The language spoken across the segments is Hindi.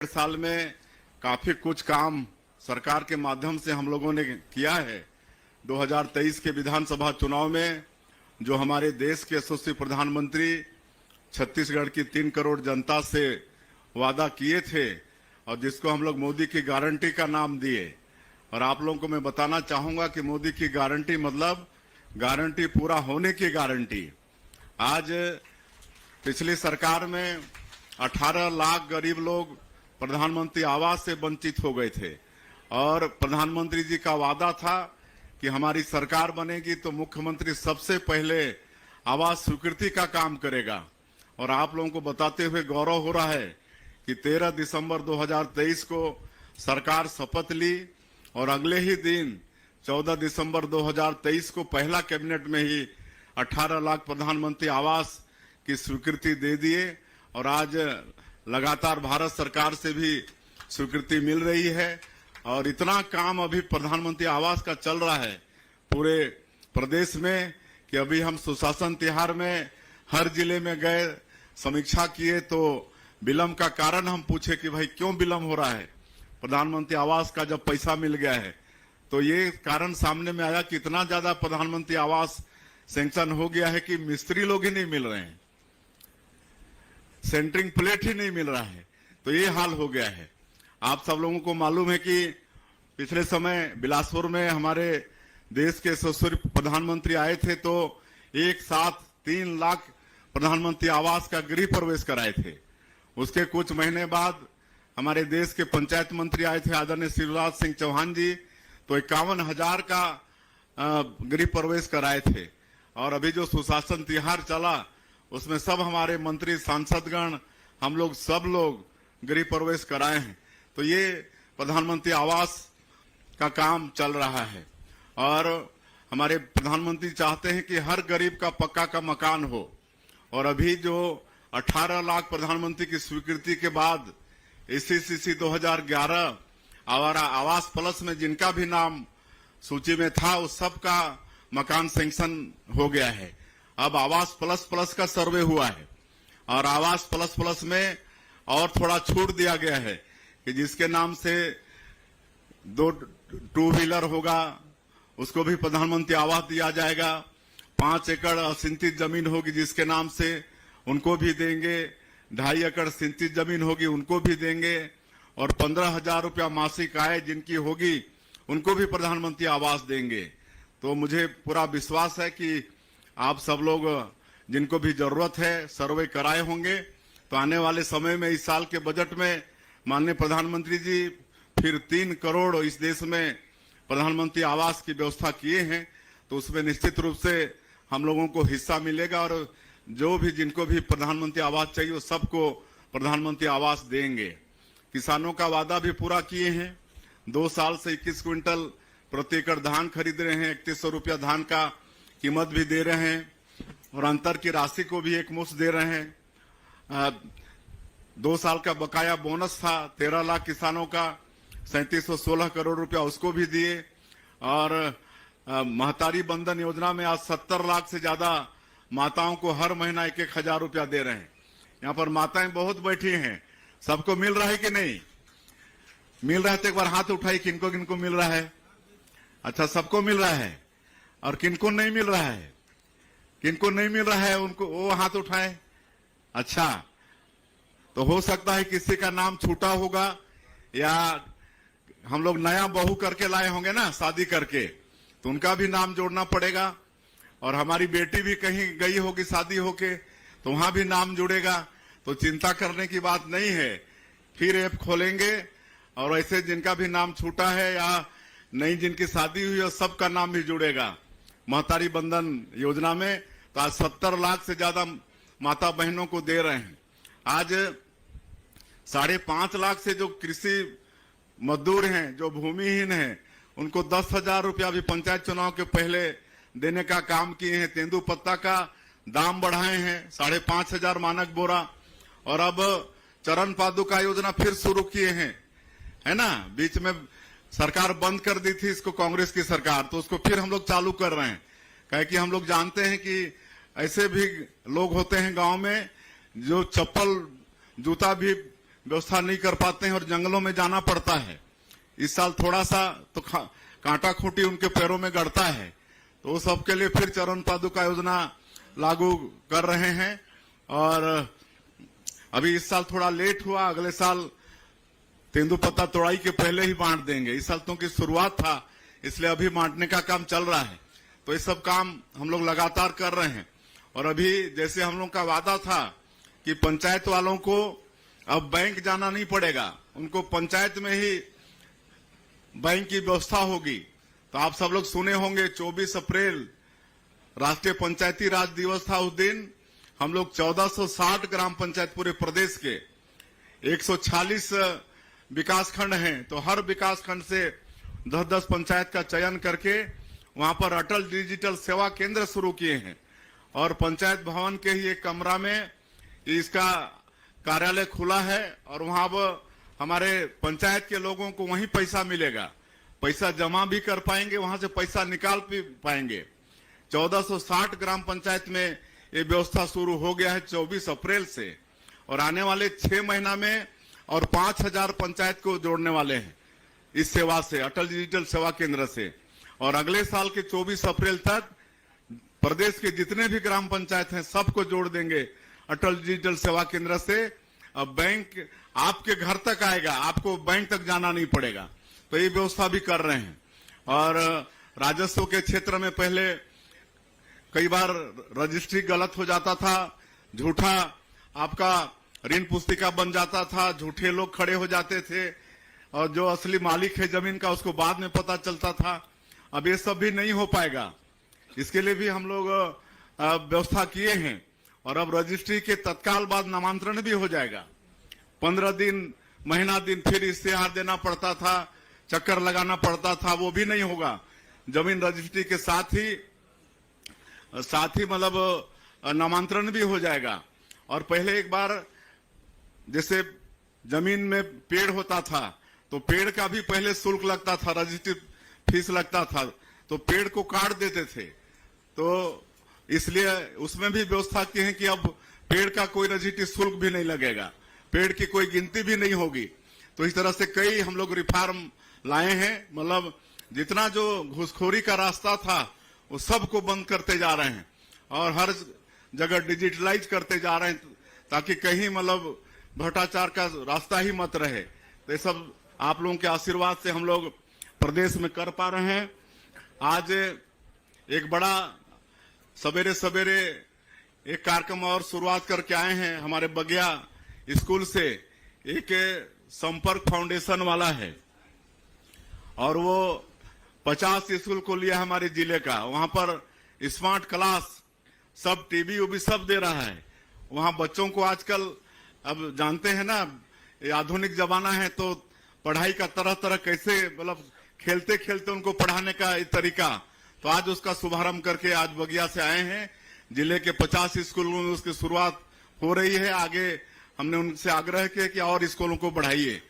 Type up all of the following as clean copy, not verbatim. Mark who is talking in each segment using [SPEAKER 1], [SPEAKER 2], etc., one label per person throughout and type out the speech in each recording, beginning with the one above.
[SPEAKER 1] साल में काफी कुछ काम सरकार के माध्यम से हम लोगों ने किया है। 2023 के विधानसभा चुनाव में जो हमारे देश के यशस्वी प्रधानमंत्री छत्तीसगढ़ की 3 करोड़ जनता से वादा किए थे और जिसको हम लोग मोदी की गारंटी का नाम दिए, और आप लोगों को मैं बताना चाहूंगा कि मोदी की गारंटी मतलब गारंटी पूरा होने की गारंटी। आज पिछली सरकार में 18 लाख गरीब लोग प्रधानमंत्री आवास से वंचित हो गए थे और प्रधानमंत्री जी का वादा था कि हमारी सरकार बनेगी तो मुख्यमंत्री सबसे पहले आवास स्वीकृति का काम करेगा। और आप लोगों को बताते हुए गौरव हो रहा है कि 13 दिसंबर 2023 को सरकार शपथ ली और अगले ही दिन 14 दिसंबर 2023 को पहला कैबिनेट में ही 18 लाख प्रधानमंत्री आवास की स्वीकृति दे दिए और आज लगातार भारत सरकार से भी स्वीकृति मिल रही है। और इतना काम अभी प्रधानमंत्री आवास का चल रहा है पूरे प्रदेश में कि अभी हम सुशासन तिहार में हर जिले में गए, समीक्षा किए तो विलंब का कारण हम पूछे कि भाई क्यों विलंब हो रहा है। प्रधानमंत्री आवास का जब पैसा मिल गया है तो ये कारण सामने में आया कि इतना ज्यादा प्रधानमंत्री आवास सैंक्शन हो गया है कि मिस्त्री लोग ही नहीं मिल रहे हैं, सेंटरिंग प्लेट ही नहीं मिल रहा है। तो ये हाल हो गया है। आप सब लोगों को मालूम है कि पिछले समय बिलासपुर में हमारे देश के यशस्वी प्रधानमंत्री आए थे तो एक साथ 3 लाख प्रधानमंत्री आवास का गृह प्रवेश कराए थे। उसके कुछ महीने बाद हमारे देश के पंचायत मंत्री आए थे आदरणीय शिवराज सिंह चौहान जी, तो 51,000 का गृह प्रवेश कराए थे। और अभी जो सुशासन तिहार चला उसमें सब हमारे मंत्री सांसदगण हम लोग सब लोग गृह प्रवेश कराए हैं। तो ये प्रधानमंत्री आवास का काम चल रहा है और हमारे प्रधानमंत्री चाहते हैं कि हर गरीब का पक्का का मकान हो। और अभी जो 18 लाख प्रधानमंत्री की स्वीकृति के बाद ACCC 2011 आवारा आवास प्लस में जिनका भी नाम सूची में था उस सब का मकान सैंक्शन हो गया है। अब आवास प्लस प्लस का सर्वे हुआ है और आवास प्लस प्लस में और थोड़ा छूट दिया गया है कि जिसके नाम से 2 टू व्हीलर होगा उसको भी प्रधानमंत्री आवास दिया जाएगा। 5 एकड़ सिंचित जमीन होगी जिसके नाम से उनको भी देंगे, 2.5 एकड़ सिंचित जमीन होगी उनको भी देंगे और 15,000 रुपया मासिक आय जिनकी होगी उनको भी प्रधानमंत्री आवास देंगे। तो मुझे पूरा विश्वास है कि आप सब लोग जिनको भी जरूरत है सर्वे कराए होंगे। तो आने वाले समय में इस साल के बजट में माननीय प्रधानमंत्री जी फिर 3 करोड़ इस देश में प्रधानमंत्री आवास की व्यवस्था किए हैं, तो उसमें निश्चित रूप से हम लोगों को हिस्सा मिलेगा और जो भी जिनको भी प्रधानमंत्री आवास चाहिए वो सबको प्रधानमंत्री आवास देंगे। किसानों का वादा भी पूरा किए हैं। 2 साल से 21 क्विंटल प्रति एकड़ धान खरीद रहे हैं, 3100 रुपया धान का कीमत भी दे रहे हैं और अंतर की राशि को भी एक मुश्त दे रहे हैं। 2 साल का बकाया बोनस था 13 लाख किसानों का, 3716 करोड़ रुपया उसको भी दिए। और महतारी बंधन योजना में आज 70 लाख से ज्यादा माताओं को हर महीना 1-1 हजार रुपया दे रहे हैं। यहाँ पर माताएं बहुत बैठी हैं, सबको मिल रहा है कि नहीं मिल रहा है? तो एक बार हाथ उठाई, किनको किनको मिल रहा है? अच्छा, सबको मिल रहा है। और किनको नहीं मिल रहा है? किनको नहीं मिल रहा है उनको वो हाथ उठाए। अच्छा, तो हो सकता है किसी का नाम छूटा होगा या हम लोग नया बहू करके लाए होंगे ना शादी करके, तो उनका भी नाम जोड़ना पड़ेगा। और हमारी बेटी भी कहीं गई होगी शादी होके तो वहां भी नाम जुड़ेगा। तो चिंता करने की बात नहीं है, फिर ऐप खोलेंगे और ऐसे जिनका भी नाम छूटा है या नई जिनकी शादी हुई है सबका नाम भी जुड़ेगा महतारी बंधन योजना में। तो आज 70 लाख से ज्यादा माता बहनों को दे रहे हैं। आज 5.5 लाख से जो कृषि मजदूर हैं, जो भूमिहीन हैं, उनको 10,000 रुपया भी पंचायत चुनाव के पहले देने का काम किए हैं। तेंदुपत्ता का दाम बढ़ाए हैं 5,500 मानक बोरा। और अब चरण पादुका योजना फिर शुरू किए हैं, है ना। बीच में सरकार बंद कर दी थी इसको कांग्रेस की सरकार, तो उसको फिर हम लोग चालू कर रहे हैं। कहे कि हम लोग जानते हैं कि ऐसे भी लोग होते हैं गांव में जो चप्पल जूता भी व्यवस्था नहीं कर पाते हैं और जंगलों में जाना पड़ता है। इस साल थोड़ा सा तो कांटा खूंटी उनके पैरों में गड़ता है, तो सबके लिए फिर चरण पादुका योजना लागू कर रहे हैं। और अभी इस साल थोड़ा लेट हुआ, अगले साल तेंदुपत्ता तोड़ाई के पहले ही बांट देंगे। इस साल तो की शुरुआत था, इसलिए अभी बांटने का काम चल रहा है। तो ये सब काम हम लोग लगातार कर रहे हैं। और अभी जैसे हम लोग का वादा था कि पंचायत वालों को अब बैंक जाना नहीं पड़ेगा, उनको पंचायत में ही बैंक की व्यवस्था होगी। तो आप सब लोग सुने होंगे 24 अप्रैल राष्ट्रीय पंचायती राज दिवस था। उस दिन हम लोग 1460 ग्राम पंचायत पूरे प्रदेश के 146 विकास खंड हैं, तो हर विकास खंड से 10-10 पंचायत का चयन करके वहां पर अटल डिजिटल सेवा केंद्र शुरू किए हैं। और पंचायत भवन के ही एक कमरा में इसका कार्यालय खुला है और वहां अब हमारे पंचायत के लोगों को वहीं पैसा मिलेगा, पैसा जमा भी कर पाएंगे, वहां से पैसा निकाल भी पाएंगे। 1460 ग्राम पंचायत में ये व्यवस्था शुरू हो गया है 24 अप्रैल से, और आने वाले 6 महीना में और 5000 पंचायत को जोड़ने वाले हैं इस सेवा से, अटल डिजिटल सेवा केंद्र से। और अगले साल के 24 अप्रैल तक प्रदेश के जितने भी ग्राम पंचायत हैं सबको जोड़ देंगे अटल डिजिटल सेवा केंद्र से। अब बैंक आपके घर तक आएगा, आपको बैंक तक जाना नहीं पड़ेगा। तो ये व्यवस्था भी कर रहे हैं। और राजस्व के क्षेत्र में पहले कई बार रजिस्ट्री गलत हो जाता था, झूठा आपका ऋण पुस्तिका बन जाता था, झूठे लोग खड़े हो जाते थे और जो असली मालिक है जमीन का उसको बाद में पता चलता था। अब ये सब भी नहीं हो पाएगा, इसके लिए भी हम लोग व्यवस्था किए हैं। और अब रजिस्ट्री के तत्काल बाद नामांतरण भी हो जाएगा। 15 दिन महीना दिन फिर इश्तेहार देना पड़ता था, चक्कर लगाना पड़ता था, वो भी नहीं होगा। जमीन रजिस्ट्री के साथ ही मतलब नामांतरण भी हो जाएगा। और पहले एक बार जैसे जमीन में पेड़ होता था तो पेड़ का भी पहले शुल्क लगता था, रजिस्ट्री फीस लगता था, तो पेड़ को काट देते थे। तो इसलिए उसमें भी व्यवस्था की है कि अब पेड़ का कोई रजिस्ट्री शुल्क भी नहीं लगेगा, पेड़ की कोई गिनती भी नहीं होगी। तो इस तरह से कई हम लोग रिफॉर्म लाए हैं, मतलब जितना जो घूसखोरी का रास्ता था वो सबको बंद करते जा रहे हैं और हर जगह डिजिटलाइज करते जा रहे हैं, ताकि कहीं मतलब भ्रष्टाचार का रास्ता ही मत रहे। तो ये सब आप लोगों के आशीर्वाद से हम लोग प्रदेश में कर पा रहे हैं। आज एक बड़ा सवेरे सवेरे एक कार्यक्रम और शुरुआत करके आए हैं हमारे बगिया स्कूल से। एक संपर्क फाउंडेशन वाला है और वो 50 स्कूल को लिया हमारे जिले का। वहां पर स्मार्ट क्लास सब टीवी उबी सब दे रहा है। वहां बच्चों को आजकल अब जानते हैं ना, ये आधुनिक जमाना है, तो पढ़ाई का तरह तरह कैसे मतलब खेलते खेलते उनको पढ़ाने का तरीका। तो आज उसका शुभारंभ करके आज बगिया से आए हैं। जिले के 50 स्कूलों में उसकी शुरुआत हो रही है। आगे हमने उनसे आग्रह किया कि और स्कूलों को बढ़ाइए।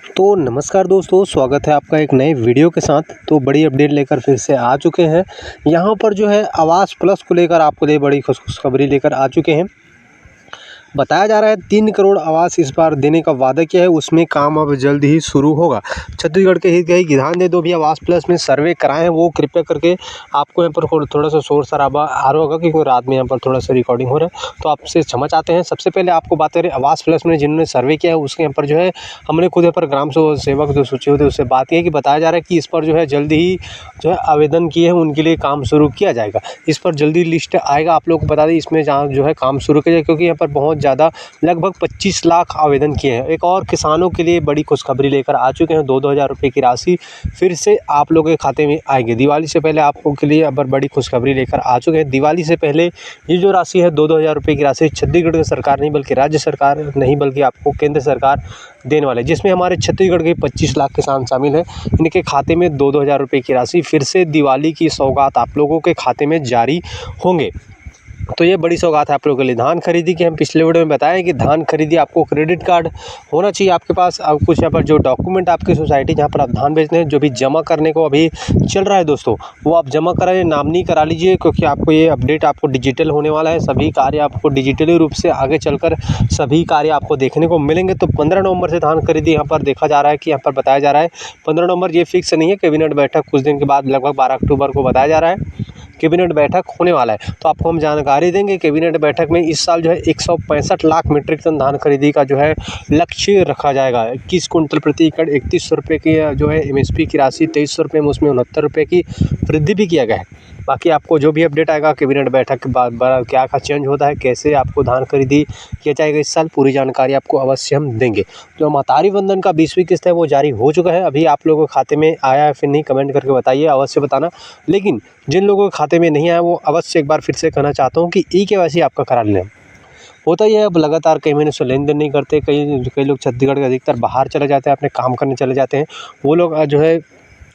[SPEAKER 2] तो नमस्कार दोस्तों, स्वागत है आपका एक नए वीडियो के साथ। तो बड़ी अपडेट लेकर फिर से आ चुके हैं। यहाँ पर जो है आवास प्लस को लेकर आपको लिए बड़ी खुशखबरी लेकर आ चुके हैं। बताया जा रहा है 3 करोड़ आवास इस बार देने का वादा किया है, उसमें काम अब जल्द ही शुरू होगा। छत्तीसगढ़ के हितग्राही ध्यान दे, दो भी आवास प्लस में सर्वे कराए हैं वो कृपया करके, आपको यहाँ पर थोड़ा सा शोर शराबा आ रहा होगा क्योंकि रात में यहाँ पर थोड़ा सा रिकॉर्डिंग हो रहा है, तो आपसे क्षमा चाहते हैं। सबसे पहले आपको बात करें आवास प्लस में जिन्होंने सर्वे किया है उसके यहाँ पर जो है हमने खुद यहाँ पर ग्राम सेवक जो सूची होते उससे बात की है कि बताया जा रहा है कि इस पर जो है जल्द ही जो है आवेदन किए हैं उनके लिए काम शुरू किया जाएगा। इस पर जल्दी लिस्ट आएगा, आप लोग को बता दें इसमें जहाँ जो है काम शुरू किया जाए, क्योंकि यहाँ पर बहुत ज़्यादा लगभग 25 लाख आवेदन किए हैं। एक और किसानों के लिए बड़ी खुशखबरी लेकर आ चुके हैं। 2-2 हज़ार रुपये की राशि फिर से आप लोगों के खाते में आएगी। दिवाली से पहले आपको के लिए अब बड़ी खुशखबरी लेकर आ चुके हैं। दिवाली से पहले ये जो राशि है 2-2 हज़ार रुपये की राशि छत्तीसगढ़ की सरकार नहीं बल्कि राज्य सरकार नहीं बल्कि आपको केंद्र सरकार देने वाले, जिसमें हमारे छत्तीसगढ़ के 25 लाख किसान शामिल हैं। इनके खाते में 2-2 हज़ार रुपये की राशि फिर से दिवाली की सौगात आप लोगों के खाते में जारी होंगे। तो ये बड़ी सौगात है आप लोगों के लिए। धान खरीदी की हम पिछले वीडियो में बताएं कि धान खरीदी आपको क्रेडिट कार्ड होना चाहिए आपके पास। अब कुछ यहाँ पर जो डॉक्यूमेंट आपकी सोसाइटी जहाँ पर आप धान बेचते हैं जो भी जमा करने को अभी चल रहा है दोस्तों, वो आप जमा कराइए, नामनी करा लीजिए, क्योंकि आपको ये अपडेट आपको डिजिटल होने वाला है। सभी कार्य आपको डिजिटली रूप से आगे चलकर सभी कार्य आपको देखने को मिलेंगे। तो 15 नवंबर से धान खरीदी यहाँ पर देखा जा रहा है कि यहाँ पर बताया जा रहा है 15 नवंबर, ये फिक्स नहीं है। कैबिनेट बैठक कुछ दिन के बाद लगभग 12 अक्टूबर को बताया जा रहा है कैबिनेट बैठक होने वाला है। तो आपको हम जानकारी देंगे कैबिनेट बैठक में इस साल जो है 165 लाख मीट्रिक टन धान खरीदी का जो है लक्ष्य रखा जाएगा। 21 कुंटल प्रति एकड़ 3100 रुपये की जो है MSP की राशि, 2300 रुपये में उसमें 69 रुपये की वृद्धि भी किया गया है। बाकी आपको जो भी अपडेट आएगा कैबिनेट बैठक के बाद क्या चेंज होता है, कैसे आपको धान खरीदी किया जाएगा इस साल, पूरी जानकारी आपको अवश्य हम देंगे। जो महतारी वंदन का 20वीं किस्त है वो जारी हो चुका है। अभी आप लोगों के खाते में आया है फिर नहीं, कमेंट करके बताइए, अवश्य बताना। लेकिन जिन लोगों के खाते में नहीं आया वो अवश्य एक बार फिर से कहना चाहता हूँ कि eKYC आपका करा लें। होता ही है अब लगातार कई महीने से लेन देन नहीं करते, कई लोग छत्तीसगढ़ के अधिकतर बाहर चले जाते हैं, अपने काम करने चले जाते हैं। वो लोग जो है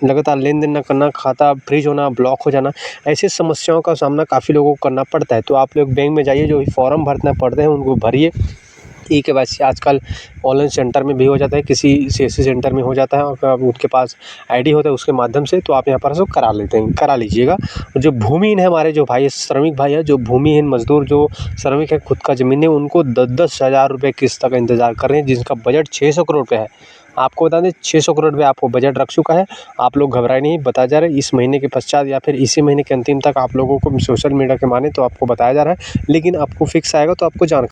[SPEAKER 2] लगातार लेन देन न करना, खाता फ्रीज होना, ब्लॉक हो जाना, ऐसी समस्याओं का सामना काफ़ी लोगों को करना पड़ता है। तो आप लोग बैंक में जाइए, जो भी फॉर्म भरना पड़ते हैं उनको भरिए। eKYC आजकल ऑनलाइन सेंटर में भी हो जाता है, किसी CSC सेंटर में हो जाता है, और उनके पास ID होता है उसके माध्यम से, तो आप यहाँ पर सब करा लीजिएगा। जो भूमिहीन है हमारे जो भाई श्रमिक भाई है, जो भूमिहीन मजदूर जो श्रमिक है, खुद का ज़मीन है, उनको 10-10 हज़ार रुपये किस्त का इंतज़ार कर रहे हैं, जिसका बजट 600 करोड़ रुपये है। आपको बता दें 600 करोड़ रुपये आपको बजट रख चुका है। आप लोग घबराए नहीं, बताया जा रहा है इस महीने के पश्चात या फिर इसी महीने के अंतिम तक आप लोगों को सोशल मीडिया के माने तो आपको बताया जा रहा है, लेकिन आपको फिक्स आएगा तो आपको जानकारी